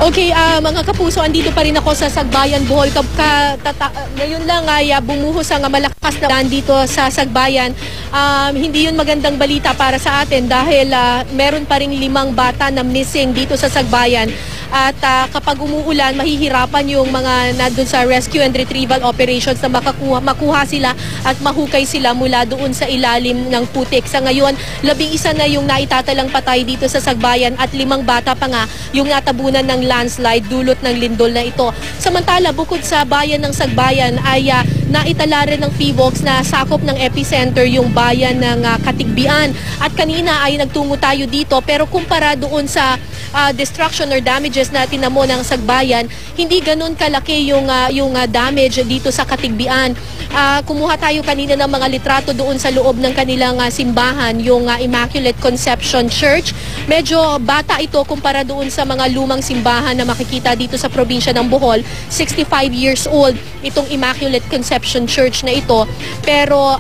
Okay, mga kapuso, andito pa rin ako sa Sagbayan, Bohol. Ngayon lang ay bumuhos ang malakas na ulan dito sa Sagbayan. Hindi yun magandang balita para sa atin dahil meron pa rin 5 bata na missing dito sa Sagbayan. At kapag umuulan, mahihirapan yung mga nandun sa rescue and retrieval operations na makuha sila at mahukay sila mula doon sa ilalim ng putik. Sa ngayon, 11 na yung naitatalang patay dito sa Sagbayan at 5 bata pa nga yung natabunan ng landslide dulot ng lindol na ito. Samantala, bukod sa bayan ng Sagbayan ay naitala rin ng PHIVOLCS na sakop ng epicenter yung bayan ng Katigbian. At kanina ay nagtungo tayo dito pero kumpara doon sa destruction or damages na tinamo ng Sagbayan, hindi ganun kalaki yung damage dito sa Katigbian. Kumuha tayo kanina ng mga litrato doon sa loob ng kanilang simbahan, yung Immaculate Conception Church. Medyo bata ito kumpara doon sa mga lumang simbahan na makikita dito sa probinsya ng Bohol. 65 years old itong Immaculate Conception Church na ito. Pero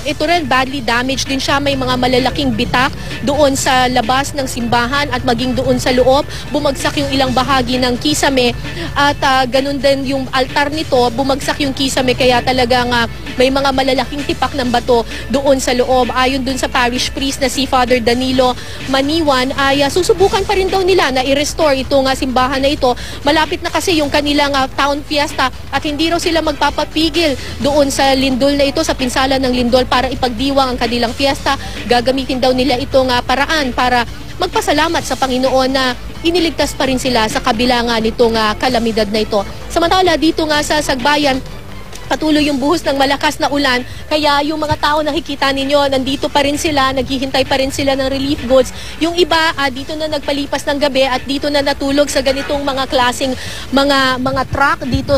ito rin badly damaged din siya. May mga malalaking bitak doon sa labas ng simbahan at maging doon sa loob. Bumagsak yung ilang bahagi ng kisame at ganun din yung altar nito. Bumagsak yung kisame kaya talagang may mga malalaking tipak ng bato doon sa loob. Ayon doon sa parish priest na si Father Danilo Maniwan ay susubukan pa rin daw nila na i-restore itong simbahan na ito. Malapit na kasi yung kanilang town fiesta at hindi raw sila magpapapigil doon sa lindol na ito, sa pinsala ng lindol para ipagdiwang ang kanilang fiesta. Gagamitin daw nila itong paraan para magpasalamat sa Panginoon na iniligtas pa rin sila sa kabila nga nitong kalamidad na ito. Samantala dito nga sa Sagbayan, patuloy yung buhos ng malakas na ulan, kaya yung mga tao nakikita ninyo, nandito pa rin sila, naghihintay pa rin sila ng relief goods. Yung iba, dito na nagpalipas ng gabi at dito na natulog sa ganitong mga klaseng mga truck dito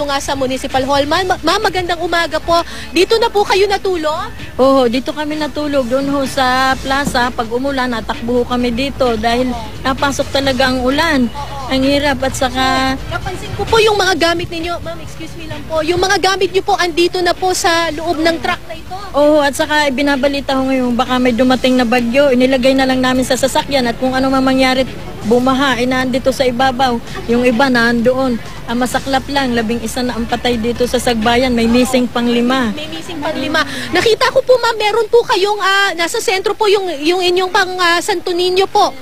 nga sa Municipal Hall. Ma'am, magandang umaga po. Dito na po kayo natulog? Oo, dito kami natulog. Doon ho sa plaza, pag umulan, natakbo kami dito dahil napasok talaga ang ulan. Ang hirap at saka... Napansin ko po yung mga gamit ninyo. Ma'am, excuse me lang po. Yung mga gamit nyo po andito na po sa loob ng truck na ito. Oo, at saka binabalita ko ngayon baka may dumating na bagyo. Inilagay na lang namin sa sasakyan at kung ano man mangyari, bumaha, nandito sa ibabaw. Yung iba nandoon. Masaklap lang, 11 na ang patay dito sa Sagbayan. May missing pang 5. May missing pang 5. Nakita ko po ma'am, meron po kayong nasa sentro po yung inyong pang Santo Niño po.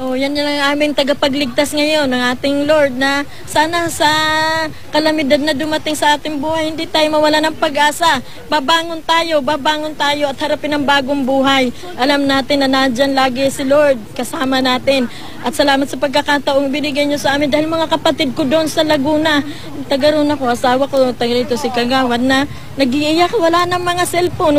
Oh, yan ang aming tagapagligtas ngayon ng ating Lord na sana sa kalamidad na dumating sa ating buhay, hindi tayo mawala ng pag-asa. Babangon tayo at harapin ang bagong buhay. Alam natin na nandyan lagi si Lord, kasama natin. At salamat sa pagkakataong binigay niyo sa amin dahil mga kapatid ko doon sa Laguna, tagaroon ako, asawa ko, taga rito si Kagawan na nag-iiyak, wala ng mga cellphone,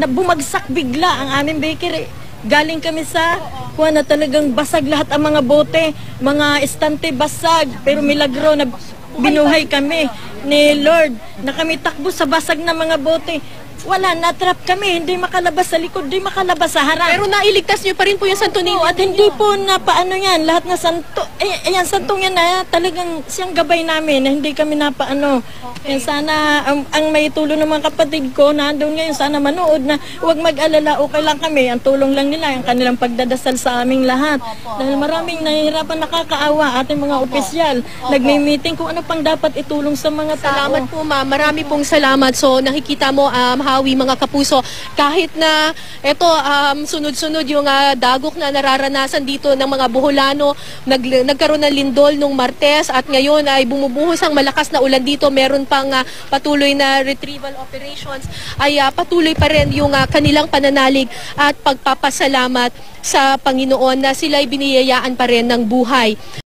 bumagsak bigla ang aming bakery. Galing kami sa na talagang basag lahat ang mga bote, mga estante basag, pero milagro na binuhay kami ni Lord na kami takbo sa basag na mga bote. Wala, natrap kami, hindi makalabas sa likod, hindi makalabas sa harap. Pero nailigtas niyo pa rin po yung Santo Niño. At hindi po na paano yan, lahat na santo, yan santong yan na talagang siyang gabay namin, na hindi kami na paano. Okay. Sana ang may tulong ng mga kapatid ko, nandun ngayon, sana manood na huwag mag-alala, okay lang kami. Ang tulong lang nila, ang kanilang pagdadasal sa aming lahat. Dahil maraming nahihirapan, nakakaawa ating mga opisyal. Nagme-meeting kung ano pang dapat itulong sa mga tao. Salamat po ma'am, marami pong salamat. So nakikita mo, mga kapuso, kahit na ito sunod-sunod yung dagok na nararanasan dito ng mga Boholano, nagkaroon ng lindol nung Martes at ngayon ay bumubuhos ang malakas na ulan dito, meron pang patuloy na retrieval operations, ay patuloy pa rin yung kanilang pananalig at pagpapasalamat sa Panginoon na sila ay biniyayaan pa rin ng buhay.